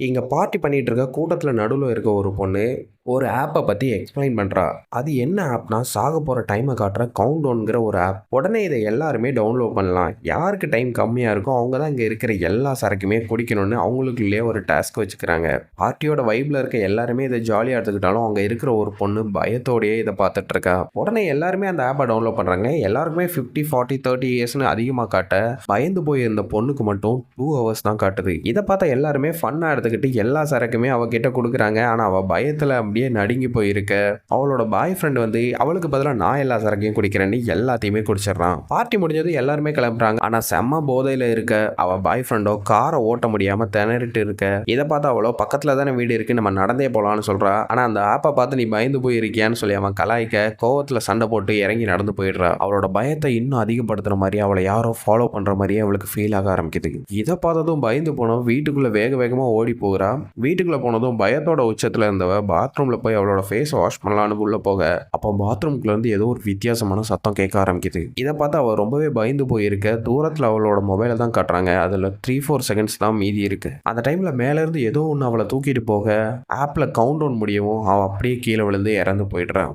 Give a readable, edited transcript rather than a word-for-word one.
இங்க பார்ட்டி பண்ணிட்டு இருக்க கூட்டத்துல நடுவுல இருக்க ஒரு பொண்ணு ஒரு ஆப்பை பத்தி எக்ஸ்பிளைன் பண்றா. அது என்ன ஆப்னா சாக போற டைமை காட்டுற கவுண்ட் டவுன்ங்கிற ஒரு ஆப். உடனே இதை எல்லாருமே டவுன்லோட் பண்ணலாம். யாருக்கு டைம் கம்மியா இருக்கோ அவங்க தான் இங்க இருக்கிற எல்லா சரக்குமே குடிக்கணும்னு அவங்களுக்குள்ளேயே ஒரு டாஸ்க் வச்சுக்கிறாங்க. பார்ட்டியோட வைப்ல இருக்க எல்லாருமே இதை ஜாலியா எடுத்துக்கிட்டாலும் அங்க இருக்கிற ஒரு பொண்ணு பயத்தோடயே இதை பார்த்துட்டு இருக்கா. உடனே எல்லாருமே அந்த ஆப்பை டவுன்லோட் பண்றாங்க. எல்லாருக்குமே 50, 40, 30 இயர்ஸ்னு அதிகமா காட்ட பயந்து போய் இருந்த பொண்ணுக்கு மட்டும் 2 ஹவர்ஸ் தான் காட்டுது. இதை பார்த்தா எல்லாருமே ஃபன்னா எடுத்துக்கிட்டு எல்லா சரக்குமே அவகிட்ட கொடுக்குறாங்க. ஆனா அவ பயத்துல அப்படியே நடுங்கி போயிருக்க. அவளோட பாய் ஃப்ரெண்ட் வந்து அவளுக்கு பதிலாக நான் எல்லா சரக்கையும் குடிக்கிறேன்னு எல்லாத்தையுமே குடிச்சிடறான். பார்ட்டி முடிஞ்சது எல்லாருமே கிளம்புறாங்க. ஆனா செம்ம போதையில இருக்க அவ பாய் ஃப்ரெண்டோ காரை ஓட்ட முடியாம திணறிட்டு இருக்க. இதை பார்த்து அவளோ பக்கத்துல தானே வீடு இருக்கு, நம்ம நடந்தே போலான்னு சொல்றா. ஆனா அந்த ஆப்பை பார்த்து நீ பயந்து போயிருக்கியான்னு சொல்லி அவன் கலாய்க்க கோவத்துல சண்டை போட்டு இறங்கி நடந்து போயிடுறா. அவளோட பயத்தை இன்னும் அதிகப்படுத்துற மாதிரி அவளை யாரோ ஃபாலோ பண்ற மாதிரியே அவளுக்கு ஃபீல் ஆக ஆரம்பிக்குது. இதை பார்த்ததும் பயந்து போனோம் வீட்டுக்குள்ள வேக வேகமா ஓடி போகிறா. வீட்டுக்குள்ள போனதும் பயத்தோட உச்சத்துல இருந்தவ பாத்ரூம்ல போய் அவளோட ஃபேஸ் வாஷ் பண்ணலான்னு உள்ள போக அப்போ பாத்ரூம்குள்ள இருந்து ஏதோ ஒரு வித்தியாசமான சத்தம் கேட்க ஆரம்பிக்குது. இதை பார்த்து அவள் ரொம்பவே பயந்து போயிருக்க. தூரத்தில் அவளோட மொபைலை தான் காட்டுறாங்க. அதில் 3-4 செகண்ட்ஸ் தான் மீதி இருக்கு. அந்த டைம்ல மேல இருந்து ஏதோ ஒன்று அவளை தூக்கிட்டு போக ஆப்ல கவுண்ட் டவுன் முடியவும் அவள் அப்படியே கீழே விழுந்து இறந்து போயிடுறான்.